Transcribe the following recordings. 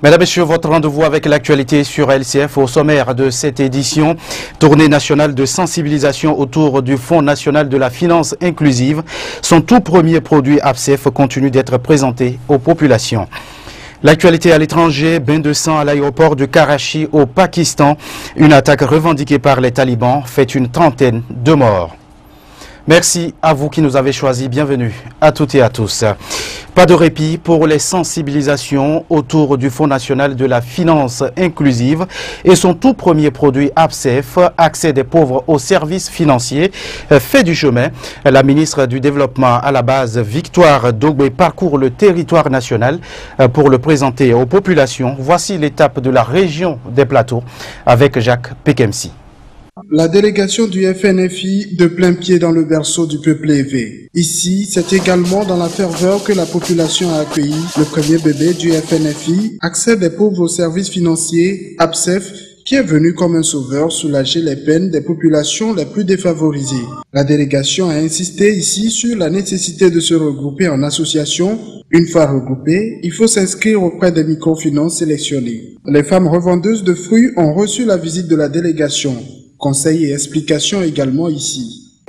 Mesdames et messieurs, votre rendez-vous avec l'actualité sur LCF au sommaire de cette édition. Tournée nationale de sensibilisation autour du Fonds national de la finance inclusive. Son tout premier produit APSEF continue d'être présenté aux populations. L'actualité à l'étranger, bain de sang à l'aéroport de Karachi au Pakistan. Une attaque revendiquée par les talibans fait une trentaine de morts. Merci à vous qui nous avez choisis. Bienvenue à toutes et à tous. Pas de répit pour les sensibilisations autour du Fonds national de la finance inclusive et son tout premier produit APSEF, accès des pauvres aux services financiers, fait du chemin. La ministre du Développement à la base, Victoire Dogbe, parcourt le territoire national pour le présenter aux populations. Voici l'étape de la région des Plateaux avec Jacques Pekemsi. La délégation du FNFI de plein pied dans le berceau du peuple élevé. Ici, c'est également dans la ferveur que la population a accueilli le premier bébé du FNFI, accès des pauvres aux services financiers, APSEF, qui est venu comme un sauveur soulager les peines des populations les plus défavorisées. La délégation a insisté ici sur la nécessité de se regrouper en association. Une fois regroupés, il faut s'inscrire auprès des microfinances sélectionnées. Les femmes revendeuses de fruits ont reçu la visite de la délégation. Conseils et explications également ici.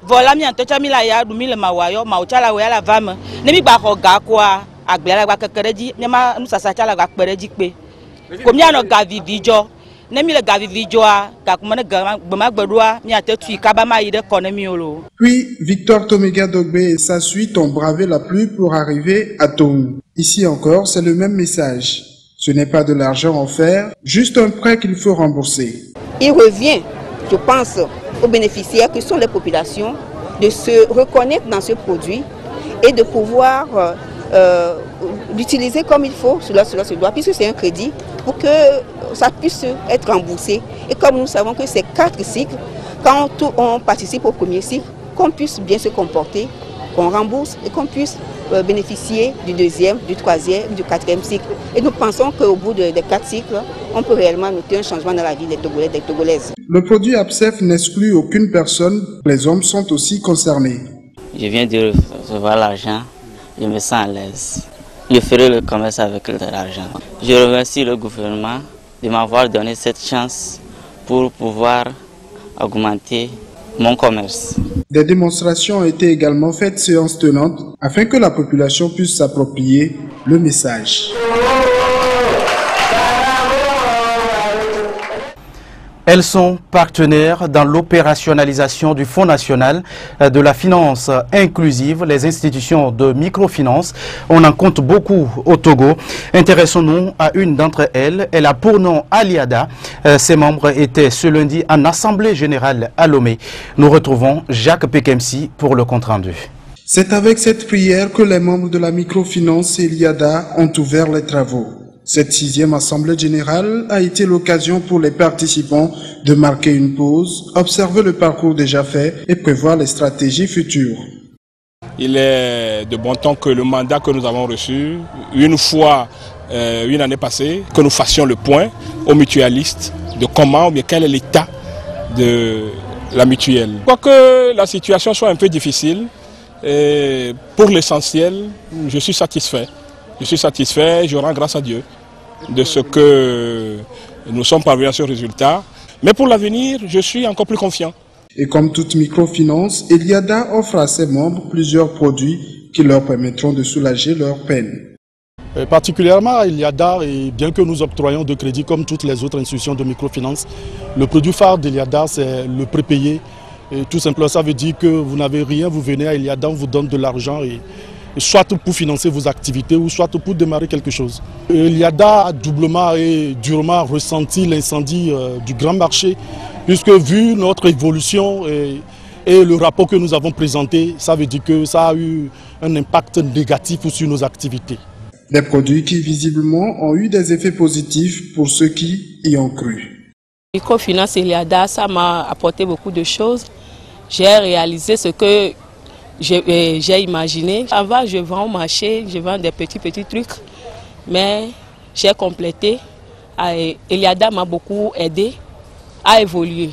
Voilà mi antocha mi la ya du mi le mawayo ma ochala we la vame ne mi gba ko ga kwa agbere gba kekereji ne ma nu sasa chala gba pereji pe ko mi ano ga vivijo ne mi le ga vivijo a ga kuma ne ga gbama gbedua mi atetu ikaba ma ide ko ne mi olo. Puis Victor Tomega Dogbe et sa suite ont bravé la pluie pour arriver à Tou. Ici encore, c'est le même message. Ce n'est pas de l'argent offert, juste un prêt qu'il faut rembourser. Il revient, je pense, aux bénéficiaires que sont les populations de se reconnaître dans ce produit et de pouvoir l'utiliser comme il faut, cela se doit, puisque c'est un crédit, pour que ça puisse être remboursé. Et comme nous savons que c'est 4 cycles, quand on participe au premier cycle, qu'on puisse bien se comporter, qu'on rembourse et qu'on puisse bénéficier du deuxième, du troisième, du quatrième cycle. Et nous pensons qu'au bout des 4 cycles, on peut réellement noter un changement dans la vie des Togolais, des Togolaises. Le produit APSEF n'exclut aucune personne, les hommes sont aussi concernés. Je viens de recevoir l'argent, je me sens à l'aise. Je ferai le commerce avec l'argent. Je remercie le gouvernement de m'avoir donné cette chance pour pouvoir augmenter mon commerce. Des démonstrations ont été également faites séance tenante afin que la population puisse s'approprier le message. Elles sont partenaires dans l'opérationnalisation du Fonds national de la finance inclusive, les institutions de microfinance. On en compte beaucoup au Togo. Intéressons-nous à une d'entre elles. Elle a pour nom Aliada. Ses membres étaient ce lundi en Assemblée générale à Lomé. Nous retrouvons Jacques Pekemsi pour le compte-rendu. C'est avec cette prière que les membres de la microfinance Eliada ont ouvert les travaux. Cette 6e Assemblée générale a été l'occasion pour les participants de marquer une pause, observer le parcours déjà fait et prévoir les stratégies futures. Il est de bon temps que le mandat que nous avons reçu, une fois, une année passée, que nous fassions le point aux mutualistes de comment ou bien quel est l'état de la mutuelle. Quoique la situation soit un peu difficile, pour l'essentiel, je suis satisfait. Je suis satisfait, je rends grâce à Dieu de ce que nous sommes parvenus à ce résultat. Mais pour l'avenir, je suis encore plus confiant. Et comme toute microfinance, Eliada offre à ses membres plusieurs produits qui leur permettront de soulager leurs peines. Particulièrement à Eliada, et bien que nous octroyons de crédit comme toutes les autres institutions de microfinance, le produit phare d'Eliada, c'est le prépayé. Et tout simplement, ça veut dire que vous n'avez rien, vous venez à Eliada, on vous donne de l'argent, soit pour financer vos activités ou soit pour démarrer quelque chose. Eliada a doublement et durement ressenti l'incendie du grand marché, puisque vu notre évolution et le rapport que nous avons présenté, ça veut dire que ça a eu un impact négatif sur nos activités. Des produits qui visiblement ont eu des effets positifs pour ceux qui y ont cru. Microfinance Eliada, ça m'a apporté beaucoup de choses. J'ai réalisé ce que j'ai imaginé. Avant, je vends au marché, je vends des petits trucs, mais j'ai complété. Eliada m'a beaucoup aidé à évoluer.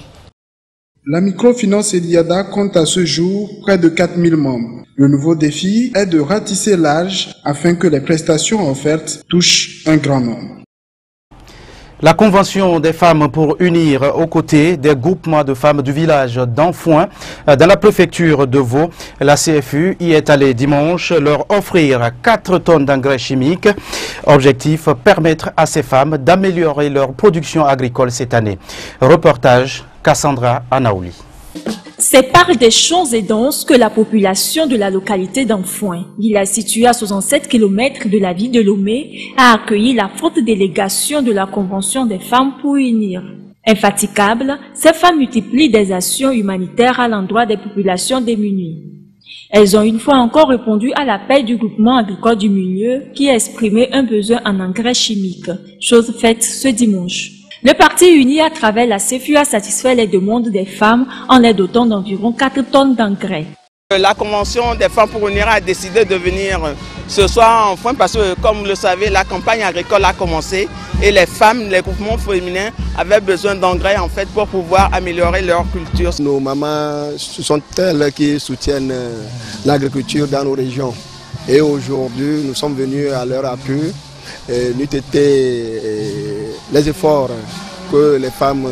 La microfinance Eliada compte à ce jour près de 4000 membres. Le nouveau défi est de ratisser l'âge afin que les prestations offertes touchent un grand nombre. La Convention des femmes pour unir aux côtés des groupements de femmes du village d'Enfoin dans la préfecture de Vaud. La CFU y est allée dimanche leur offrir 4 tonnes d'engrais chimiques. Objectif, permettre à ces femmes d'améliorer leur production agricole cette année. Reportage Cassandra Anaouli. C'est par des champs et danses que la population de la localité d'Enfoin, village situé à 67 km de la ville de Lomé, a accueilli la forte délégation de la Convention des femmes pour unir. Infatigables, ces femmes multiplient des actions humanitaires à l'endroit des populations démunies. Elles ont une fois encore répondu à l'appel du groupement agricole du milieu qui a exprimé un besoin en engrais chimiques, chose faite ce dimanche. Le parti uni à travers la CFU a satisfait les demandes des femmes en les dotant d'environ 4 tonnes d'engrais. La Convention des femmes pour unir a décidé de venir ce soir en Enfoin parce que, comme vous le savez, la campagne agricole a commencé et les femmes, les groupements féminins avaient besoin d'engrais en fait pour pouvoir améliorer leur culture. Nos mamans, ce sont elles qui soutiennent l'agriculture dans nos régions. Et aujourd'hui, nous sommes venus à leur appui. N'eût été les efforts que les femmes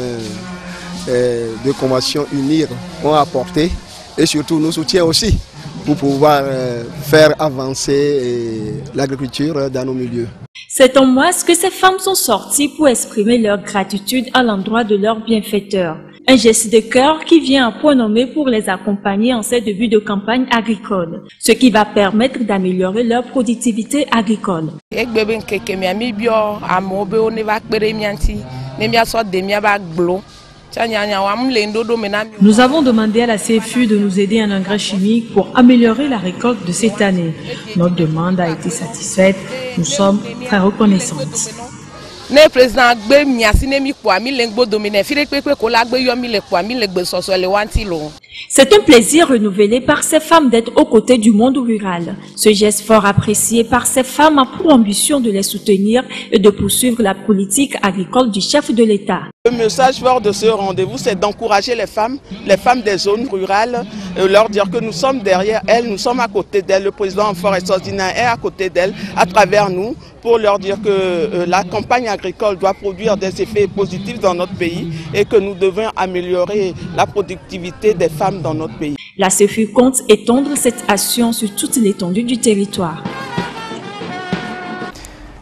de Convention Unir ont apportés et surtout nous soutient aussi pour pouvoir faire avancer l'agriculture dans nos milieux. C'est en mars que ces femmes sont sorties pour exprimer leur gratitude à l'endroit de leurs bienfaiteurs. Un geste de cœur qui vient à point nommé pour les accompagner en ces débuts de campagne agricole, ce qui va permettre d'améliorer leur productivité agricole. Nous avons demandé à la CFU de nous aider en engrais chimiques pour améliorer la récolte de cette année. Notre demande a été satisfaite. Nous sommes très reconnaissantes. C'est un plaisir renouvelé par ces femmes d'être aux côtés du monde rural. Ce geste fort apprécié par ces femmes a pour ambition de les soutenir et de poursuivre la politique agricole du chef de l'État. Le message fort de ce rendez-vous, c'est d'encourager les femmes des zones rurales, leur dire que nous sommes derrière elles, nous sommes à côté d'elles. Le président Forest Ordinaire est à côté d'elles, à travers nous, pour leur dire que la campagne agricole doit produire des effets positifs dans notre pays et que nous devons améliorer la productivité des femmes dans notre pays. La CFU compte étendre cette action sur toute l'étendue du territoire.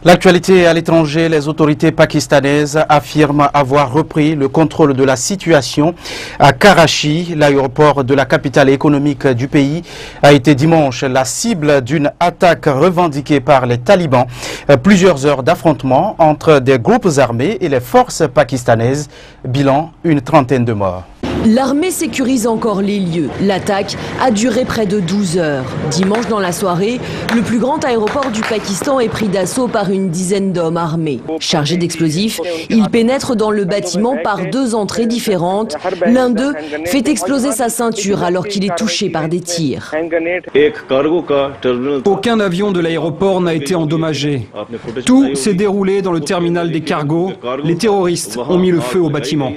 L'actualité à l'étranger, les autorités pakistanaises affirment avoir repris le contrôle de la situation à Karachi. L'aéroport de la capitale économique du pays a été dimanche la cible d'une attaque revendiquée par les talibans. Plusieurs heures d'affrontements entre des groupes armés et les forces pakistanaises. Bilan, une trentaine de morts. L'armée sécurise encore les lieux. L'attaque a duré près de 12 heures. Dimanche dans la soirée, le plus grand aéroport du Pakistan est pris d'assaut par une dizaine d'hommes armés. Chargés d'explosifs, ils pénètrent dans le bâtiment par 2 entrées différentes. L'un d'eux fait exploser sa ceinture alors qu'il est touché par des tirs. Aucun avion de l'aéroport n'a été endommagé. Tout s'est déroulé dans le terminal des cargos. Les terroristes ont mis le feu au bâtiment.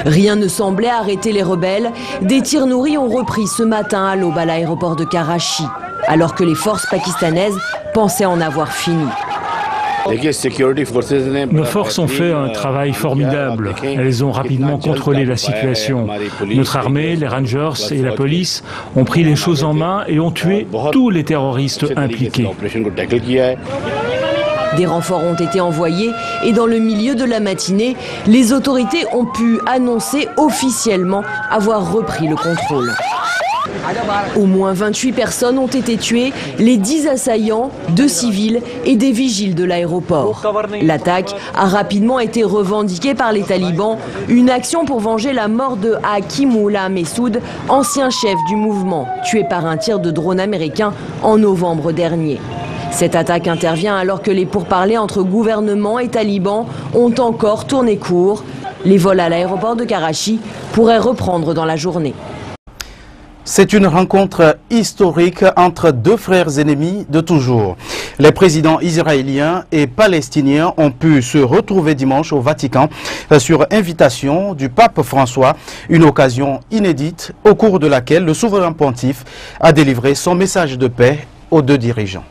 Rien ne semblait arrêter les rebelles. Des tirs nourris ont repris ce matin à l'aube à l'aéroport de Karachi, alors que les forces pakistanaises pensaient en avoir fini. Nos forces ont fait un travail formidable. Elles ont rapidement contrôlé la situation. Notre armée, les Rangers et la police ont pris les choses en main et ont tué tous les terroristes impliqués. Des renforts ont été envoyés et dans le milieu de la matinée, les autorités ont pu annoncer officiellement avoir repris le contrôle. Au moins 28 personnes ont été tuées, les 10 assaillants, 2 civils et des vigiles de l'aéroport. L'attaque a rapidement été revendiquée par les talibans, une action pour venger la mort de Hakimullah Messoud, ancien chef du mouvement, tué par un tir de drone américain en novembre dernier. Cette attaque intervient alors que les pourparlers entre gouvernement et talibans ont encore tourné court. Les vols à l'aéroport de Karachi pourraient reprendre dans la journée. C'est une rencontre historique entre 2 frères ennemis de toujours. Les présidents israéliens et palestiniens ont pu se retrouver dimanche au Vatican sur invitation du pape François, une occasion inédite au cours de laquelle le souverain pontife a délivré son message de paix aux deux dirigeants.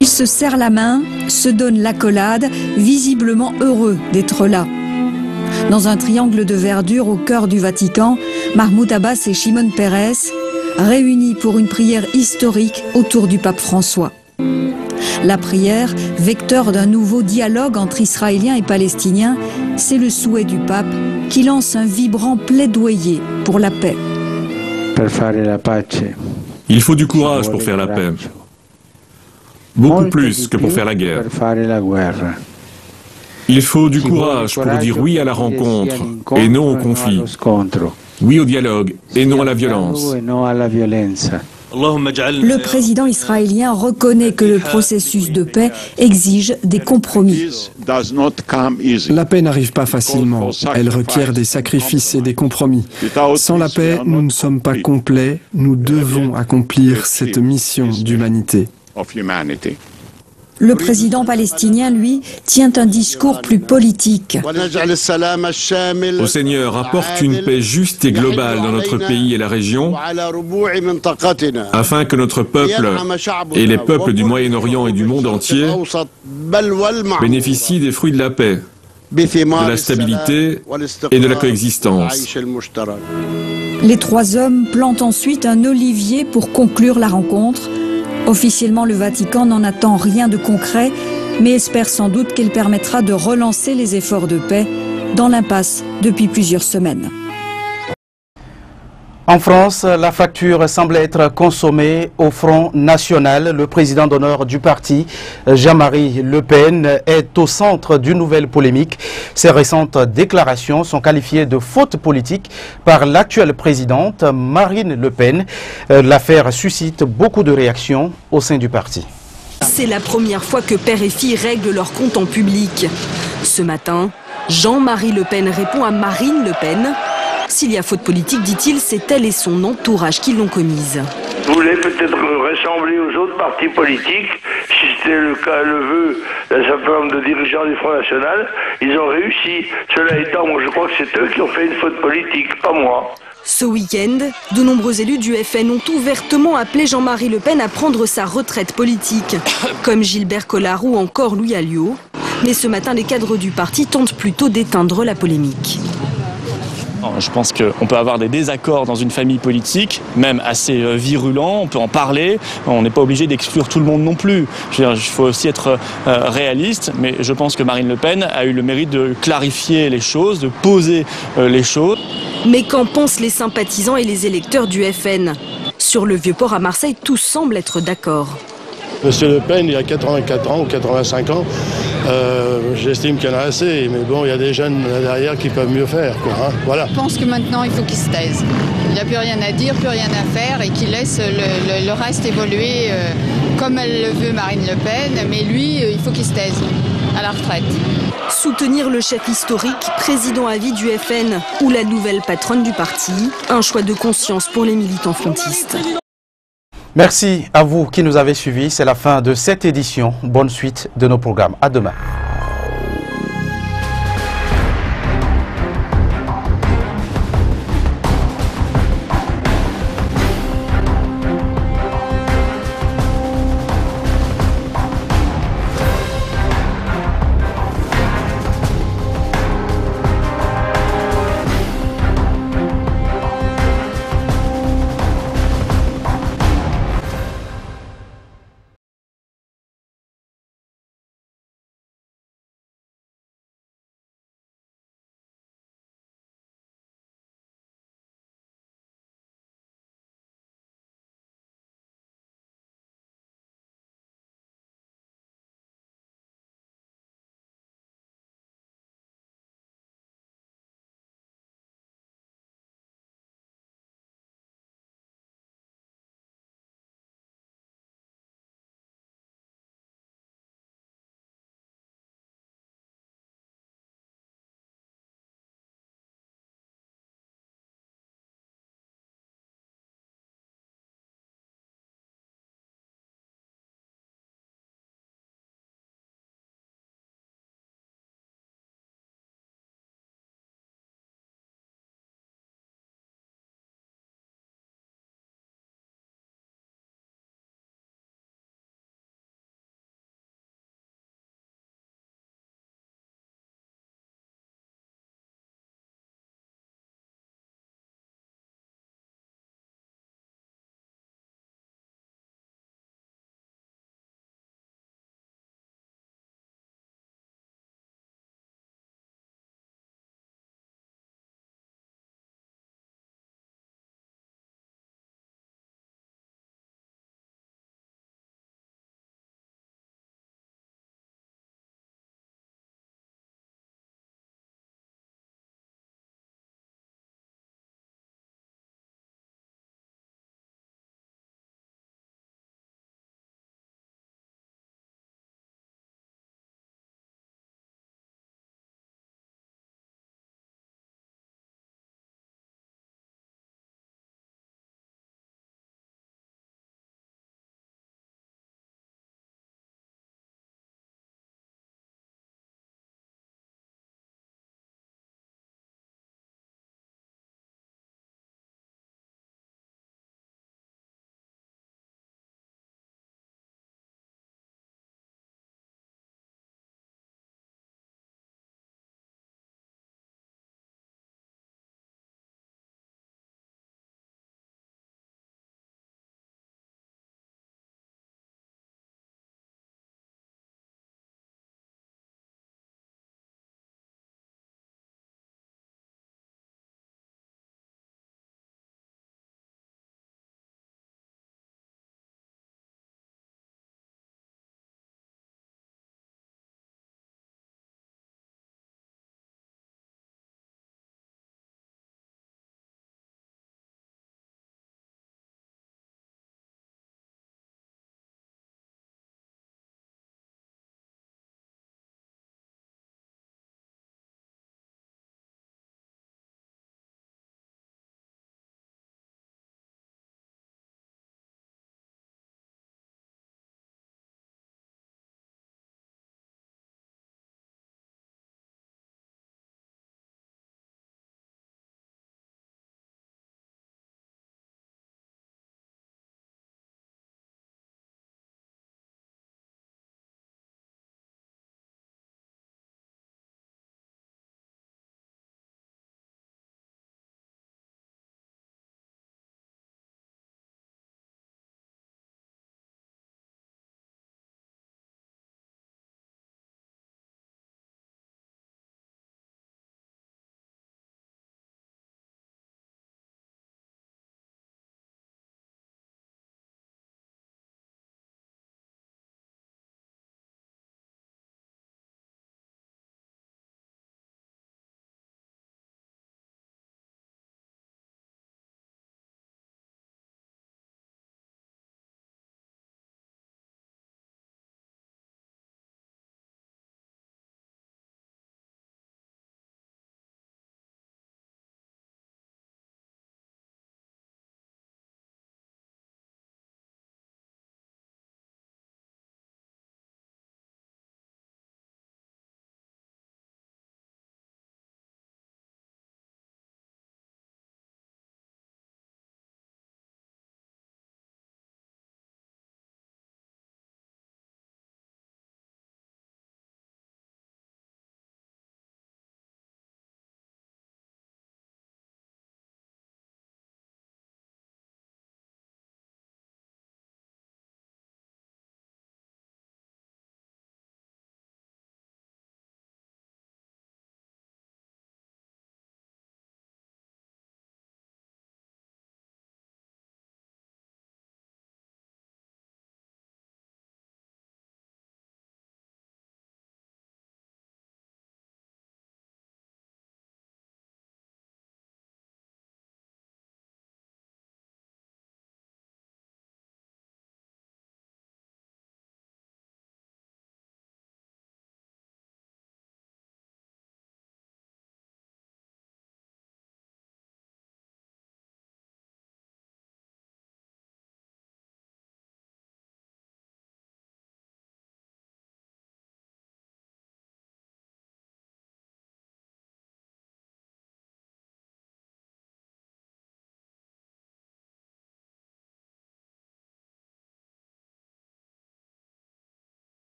Ils se serrent la main, se donnent l'accolade, visiblement heureux d'être là. Dans un triangle de verdure au cœur du Vatican, Mahmoud Abbas et Shimon Peres, réunis pour une prière historique autour du pape François. La prière, vecteur d'un nouveau dialogue entre Israéliens et Palestiniens, c'est le souhait du pape qui lance un vibrant plaidoyer pour la paix. Il faut du courage pour faire la paix. Beaucoup plus que pour faire la guerre. Il faut du courage pour dire oui à la rencontre et non au conflit. Oui au dialogue et non à la violence. Le président israélien reconnaît que le processus de paix exige des compromis. La paix n'arrive pas facilement. Elle requiert des sacrifices et des compromis. Sans la paix, nous ne sommes pas complets. Nous devons accomplir cette mission d'humanité. Le président palestinien, lui, tient un discours plus politique. Ô Seigneur, apporte une paix juste et globale dans notre pays et la région, afin que notre peuple et les peuples du Moyen-Orient et du monde entier bénéficient des fruits de la paix, de la stabilité et de la coexistence. Les trois hommes plantent ensuite un olivier pour conclure la rencontre. Officiellement, le Vatican n'en attend rien de concret, mais espère sans doute qu'elle permettra de relancer les efforts de paix dans l'impasse depuis plusieurs semaines. En France, la fracture semble être consommée au Front National. Le président d'honneur du parti, Jean-Marie Le Pen, est au centre d'une nouvelle polémique. Ses récentes déclarations sont qualifiées de faute politique par l'actuelle présidente, Marine Le Pen. L'affaire suscite beaucoup de réactions au sein du parti. C'est la première fois que père et fille règlent leur compte en public. Ce matin, Jean-Marie Le Pen répond à Marine Le Pen. S'il y a faute politique, dit-il, c'est elle et son entourage qui l'ont commise. Vous voulez peut-être ressembler aux autres partis politiques. Si c'était le cas, le vœu d'un certain nombre de dirigeants du Front National, ils ont réussi. Cela étant, moi je crois que c'est eux qui ont fait une faute politique, pas moi. Ce week-end, de nombreux élus du FN ont ouvertement appelé Jean-Marie Le Pen à prendre sa retraite politique, comme Gilbert Collard ou encore Louis Alliot. Mais ce matin, les cadres du parti tentent plutôt d'éteindre la polémique. Je pense qu'on peut avoir des désaccords dans une famille politique, même assez virulents, on peut en parler, on n'est pas obligé d'exclure tout le monde non plus. Il faut aussi être réaliste, mais je pense que Marine Le Pen a eu le mérite de clarifier les choses, de poser les choses. Mais qu'en pensent les sympathisants et les électeurs du FN? Sur le Vieux-Port à Marseille, tous semblent être d'accord. Monsieur Le Pen, il a 84 ans ou 85 ans. J'estime qu'il y en a assez, mais bon, il y a des jeunes derrière qui peuvent mieux faire, quoi, hein, voilà. Je pense que maintenant, il faut qu'il se taise. Il n'y a plus rien à dire, plus rien à faire, et qu'il laisse le reste évoluer comme elle le veut, Marine Le Pen. Mais lui, il faut qu'il se taise à la retraite. Soutenir le chef historique, président à vie du FN ou la nouvelle patronne du parti, un choix de conscience pour les militants frontistes. Merci à vous qui nous avez suivis. C'est la fin de cette édition. Bonne suite de nos programmes. À demain.